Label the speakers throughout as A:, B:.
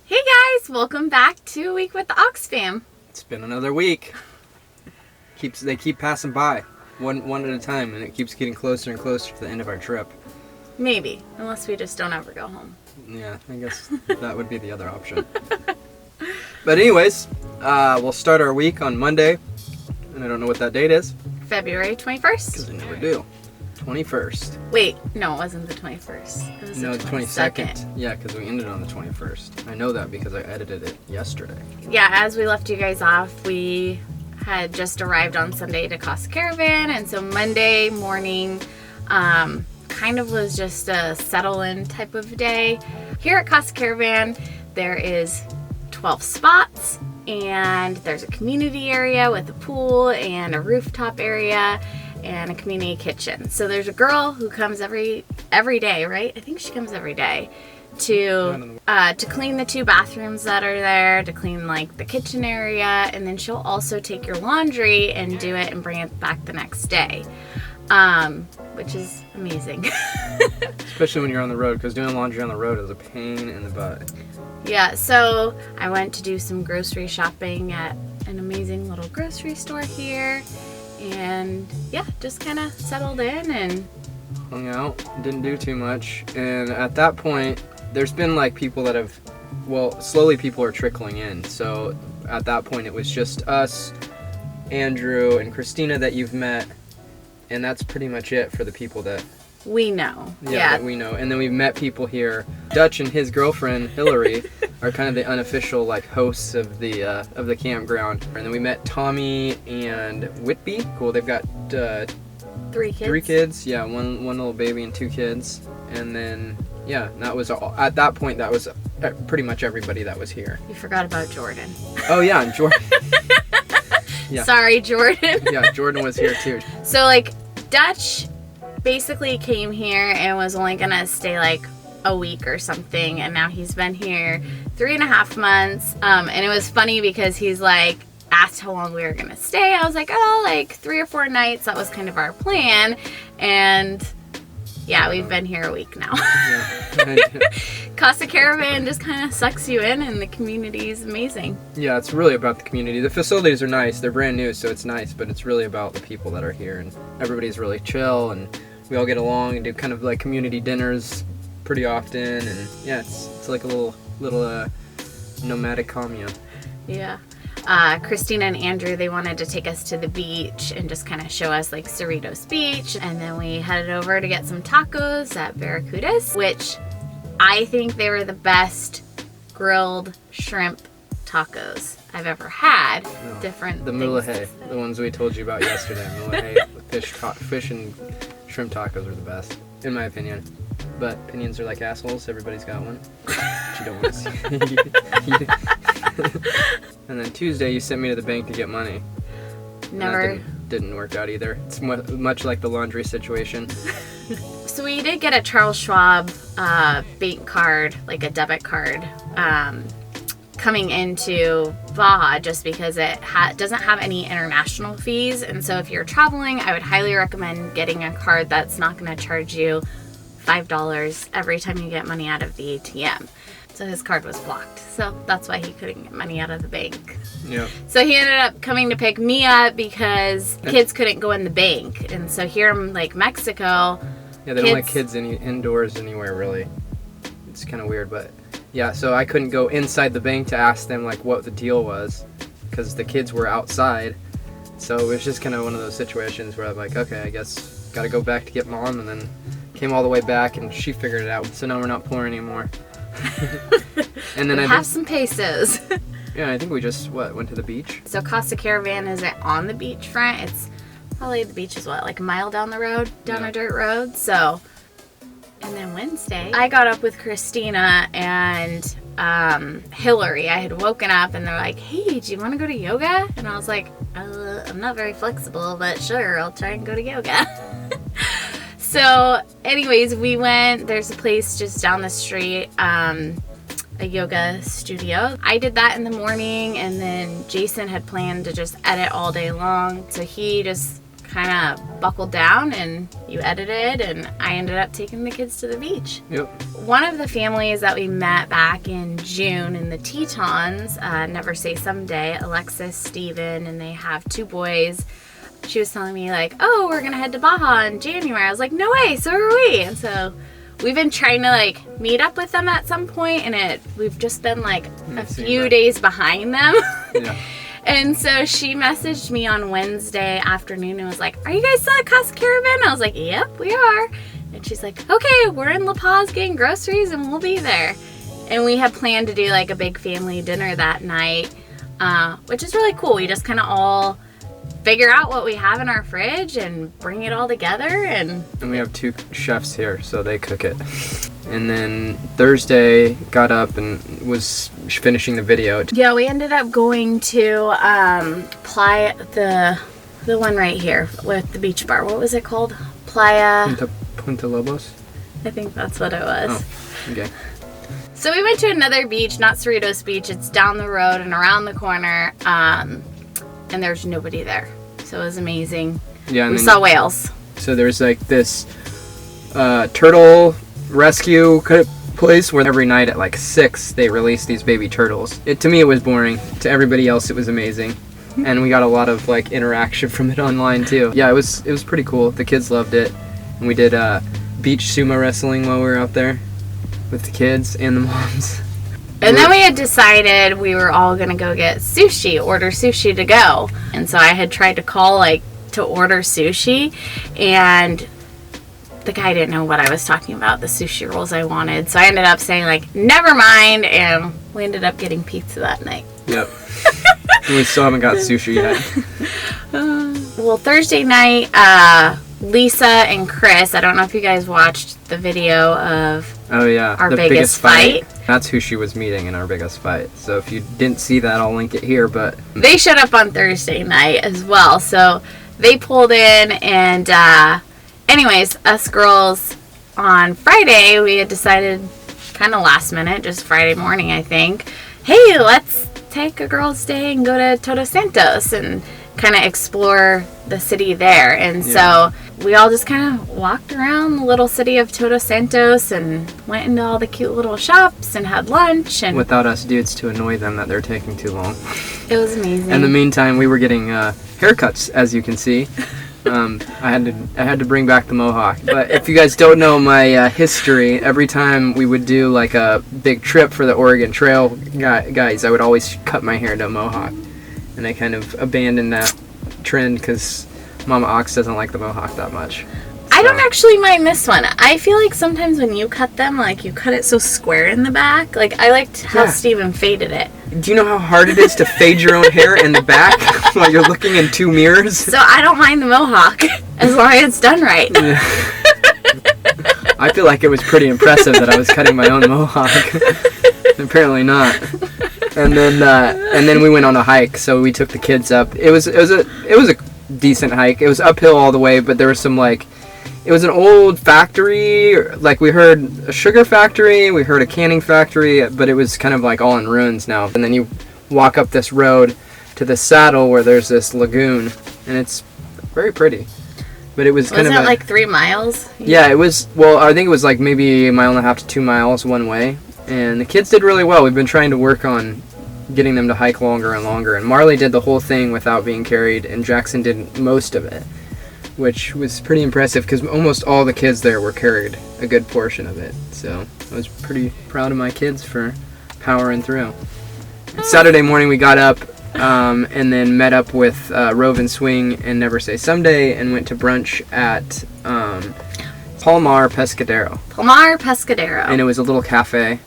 A: Hey guys, welcome back to A Week with the OXFam.
B: It's been another week. They keep passing by, one at a time, and it keeps getting closer and closer to the end of our trip.
A: Maybe, unless we just don't ever go home.
B: Yeah, I guess that would be the other option. But anyways, we'll start our week on Monday, and I don't know what that date is.
A: February 21st?
B: Because I never do. 21st.
A: Wait, no, it wasn't the 21st. It was
B: No,
A: the
B: 22nd. Yeah, because we ended on the 21st. I know that because I edited it yesterday.
A: Yeah, as we left you guys off, we had just arrived on Sunday to Casa Caravan, and so Monday morning kind of was just a settle-in type of day. Here at Casa Caravan, there is 12 spots, and there's a community area with a pool and a rooftop area and a community kitchen. So there's a girl who comes every day, right? I think she comes every day to clean the 2 bathrooms that are there, to clean like the kitchen area, and then she'll also take your laundry and do it and bring it back the next day, which is amazing.
B: Especially when you're on the road, because doing laundry on the road is a pain in the butt.
A: Yeah, so I went to do some grocery shopping at an amazing little grocery store here, and yeah, just kind of settled in and
B: hung out, didn't do too much. And at that point, there's been like people that have, slowly people are trickling in. So at that point, it was just us, Andrew, and Christina that you've met, and that's pretty much it for the people that
A: we know.
B: that we know. And then we've met people here. Dutch and his girlfriend Hillary are kind of the unofficial like hosts of the campground. And then we met Tommy and Whitby. Cool. They've got
A: 3 kids.
B: 3 kids. Yeah, one little baby and 2 kids. And then that was all. At that point, that was pretty much everybody that was here.
A: You forgot about Jordan.
B: Oh yeah, and Jordan. Yeah.
A: Sorry, Jordan.
B: Yeah, Jordan was here too.
A: So like Dutch basically came here and was only gonna stay like a week or something, and now he's been here 3.5 months. And it was funny because he's like asked how long we were gonna stay. I was like, like 3 or 4 nights. That was kind of our plan, and yeah, we've been here a week now. Yeah. Casa Caravan just kind of sucks you in, and the community is amazing.
B: Yeah, it's really about the community. The facilities are nice. They're brand new, so it's nice, but it's really about the people that are here, and everybody's really chill, and we all get along and do kind of like community dinners pretty often, and yeah, it's like a little nomadic commune.
A: Yeah. Christina and Andrew, they wanted to take us to the beach and just kind of show us like Cerritos Beach, and then we headed over to get some tacos at Barracudas, which I think they were the best grilled shrimp tacos I've ever had.
B: No,
A: Different
B: the mulahe, the ones we told you about yesterday. Mulahe, fish and shrimp tacos are the best, in my opinion. But opinions are like assholes. Everybody's got one. But you don't want to see. And then Tuesday, you sent me to the bank to get money.
A: Never.
B: Didn't work out either. It's much like the laundry situation.
A: So we did get a Charles Schwab bank card, like a debit card, coming into Baja, just because it doesn't have any international fees. And so if you're traveling, I would highly recommend getting a card that's not going to charge you $5 every time you get money out of the ATM. So his card was blocked. So that's why he couldn't get money out of the bank.
B: Yeah.
A: So he ended up coming to pick me up because kids couldn't go in the bank. And so here in like Mexico,
B: yeah, they don't like kids indoors anywhere really. It's kind of weird, but yeah, so I couldn't go inside the bank to ask them like what the deal was because the kids were outside. So it was just kind of one of those situations where I'm like, okay, I guess got to go back to get mom, and then came all the way back and she figured it out. So now we're not poor anymore. And then
A: we have some pesos.
B: Yeah, I think we just went to the beach.
A: So Casa Caravan isn't on the beachfront. It's probably, the beach is like a mile down the road, down a dirt road. So, and then Wednesday, I got up with Christina and Hillary. I had woken up and they're like, hey, do you want to go to yoga? And I was like, I'm not very flexible, but sure, I'll try and go to yoga. So anyways, we went, there's a place just down the street, a yoga studio. I did that in the morning, and then Jason had planned to just edit all day long. So he just kind of buckled down and you edited, and I ended up taking the kids to the beach.
B: Yep.
A: One of the families that we met back in June in the Tetons, Never Say Someday, Alexis, Steven, and they have 2 boys. She was telling me like, oh, we're gonna head to Baja in January. I was like, no way, so are we. And so we've been trying to like meet up with them at some point, and we've just been like a few days behind them.
B: Yeah.
A: And so she messaged me on Wednesday afternoon and was like, are you guys still at Casa Caravan? I was like, yep, we are. And she's like, okay, we're in La Paz getting groceries and we'll be there. And we had planned to do like a big family dinner that night, which is really cool. We just kind of all figure out what we have in our fridge and bring it all together. And
B: we have 2 chefs here, so they cook it. And then Thursday got up and was finishing the video.
A: Yeah, we ended up going to Playa, the one right here with the beach bar. What was it called? Playa.
B: Punta Lobos?
A: I think that's what it was.
B: Oh, okay.
A: So we went to another beach, not Cerritos Beach. It's down the road and around the corner, and there's nobody there. So it was amazing.
B: Yeah, and
A: we saw whales.
B: So there's like this turtle rescue place where every night at like 6 they release these baby turtles. To me it was boring. To everybody else it was amazing. And we got a lot of like interaction from it online too. Yeah, it was pretty cool. The kids loved it. And we did beach sumo wrestling while we were out there with the kids and the moms.
A: And then we had decided we were all gonna go get sushi, order sushi to go. And so I had tried to call like to order sushi, and the guy didn't know what I was talking about, the sushi rolls I wanted. So I ended up saying like, never mind, and we ended up getting pizza that night.
B: Yep. We still haven't got sushi yet.
A: Well, Thursday night, Lisa and Chris, I don't know if you guys watched the video of our biggest fight.
B: That's who she was meeting in our biggest fight. So if you didn't see that, I'll link it here. But
A: they showed up on Thursday night as well. So they pulled in, and anyways, us girls on Friday, we had decided kind of last minute, just Friday morning, I think, hey, let's take a girls' day and go to Todos Santos and kind of explore the city there. And so we all just kind of walked around the little city of Todos Santos and went into all the cute little shops and had lunch. And
B: without us dudes to annoy them that they're taking too long.
A: It was amazing.
B: In the meantime, we were getting haircuts, as you can see. I had to bring back the mohawk. But if you guys don't know my history, every time we would do like a big trip for the Oregon Trail guys, I would always cut my hair into a mohawk. And I kind of abandoned that trend because Mama Ox doesn't like the mohawk that much. So.
A: I don't actually mind this one. I feel like sometimes when you cut them, like you cut it so square in the back. Like I liked how Steven faded it.
B: Do you know how hard it is to fade your own hair in the back while you're looking in 2 mirrors?
A: So I don't mind the mohawk as long as it's done right.
B: Yeah. I feel like it was pretty impressive that I was cutting my own mohawk. Apparently not. And then we went on a hike. So we took the kids up. It was a decent hike. It was uphill all the way, but there was some like, it was an old factory. Like we heard a sugar factory, we heard a canning factory, but it was kind of like all in ruins now. And then you walk up this road to the saddle where there's this lagoon, and it's very pretty. But it was kind of
A: like 3 miles?
B: Yeah, it was. Well, I think it was like maybe 1.5 miles to 2 miles one way. And the kids did really well. We've been trying to work on getting them to hike longer and longer. And Marley did the whole thing without being carried, and Jackson did most of it, which was pretty impressive because almost all the kids there were carried a good portion of it. So I was pretty proud of my kids for powering through. Saturday morning we got up and then met up with Rove and Swing and Never Say Someday and went to brunch at Palmar Pescadero.
A: Palmar Pescadero.
B: And it was a little cafe.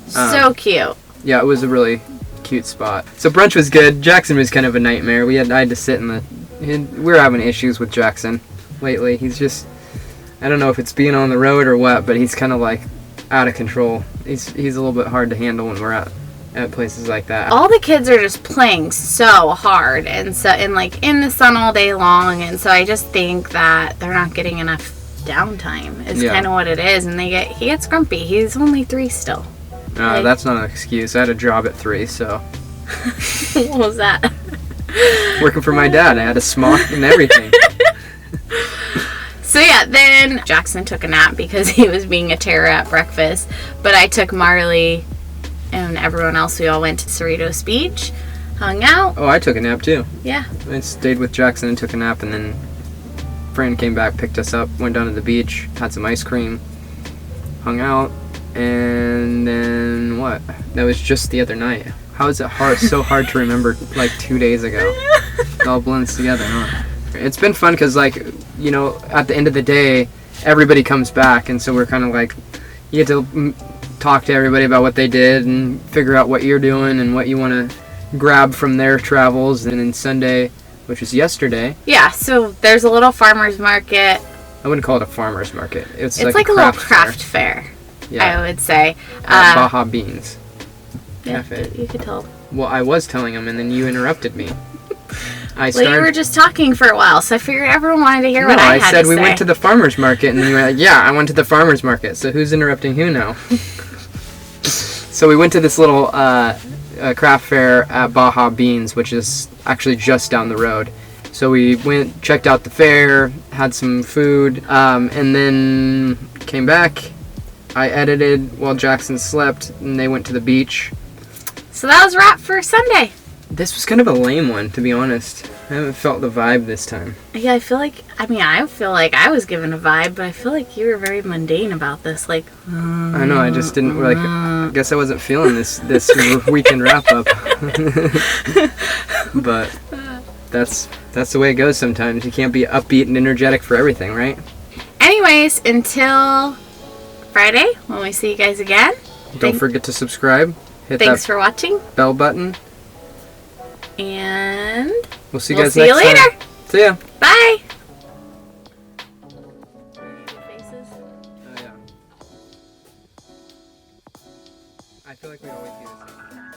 A: So cute.
B: Yeah, it was a really cute spot. So brunch was good. Jackson was kind of a nightmare. I had to sit in the... We were having issues with Jackson lately. He's just... I don't know if it's being on the road or what, but he's kind of like out of control. He's a little bit hard to handle when we're at places like that.
A: All the kids are just playing so hard and like in the sun all day long, and so I just think that they're not getting enough downtime is kind of what it is, and he gets grumpy. He's only 3 still.
B: That's not an excuse. I had a job at 3, so.
A: What was that?
B: Working for my dad. I had a smock and everything.
A: So yeah, then Jackson took a nap because he was being a terror at breakfast. But I took Marley and everyone else. We all went to Cerritos Beach, hung out.
B: Oh, I took a nap too.
A: Yeah.
B: I stayed with Jackson and took a nap, and then Fran came back, picked us up, went down to the beach, had some ice cream, hung out, and then what? That was just the other night. How is it so hard to remember like 2 days ago? It all blends together, huh? It's been fun because, like, you know, at the end of the day, everybody comes back, and so we're kind of like, you get to talk to everybody about what they did and figure out what you're doing and what you want to grab from their travels. And then Sunday, which was yesterday.
A: Yeah, so there's a little farmer's market.
B: I wouldn't call it a farmer's market. It's
A: like a little craft fair,
B: yeah.
A: I would say.
B: Baja Beans
A: Yeah,
B: Cafe.
A: you could tell.
B: Well, I was telling him, and then you interrupted me.
A: You were just talking for a while, so I figured everyone wanted to hear what I had to say.
B: I said we went to the farmer's market, and then you were like, yeah, I went to the farmer's market, so who's interrupting who now? So we went to this little craft fair at Baja Beans, which is actually just down the road. So we went, checked out the fair, had some food, and then came back. I edited while Jackson slept, and they went to the beach.
A: So that was a wrap for Sunday.
B: This was kind of a lame one, to be honest. I haven't felt the vibe this time.
A: Yeah, I feel like I was given a vibe, but I feel like you were very mundane about this. Like,
B: I know, I just didn't, like, I guess I wasn't feeling this weekend wrap-up. But that's the way it goes sometimes. You can't be upbeat and energetic for everything, right?
A: Anyways, until Friday, when we see you guys again.
B: Don't forget to subscribe.
A: Thanks for watching.
B: Bell button.
A: And
B: we'll see you guys next time.
A: See you later.
B: See ya.
A: Bye.
B: Oh, yeah. I feel like we always do this.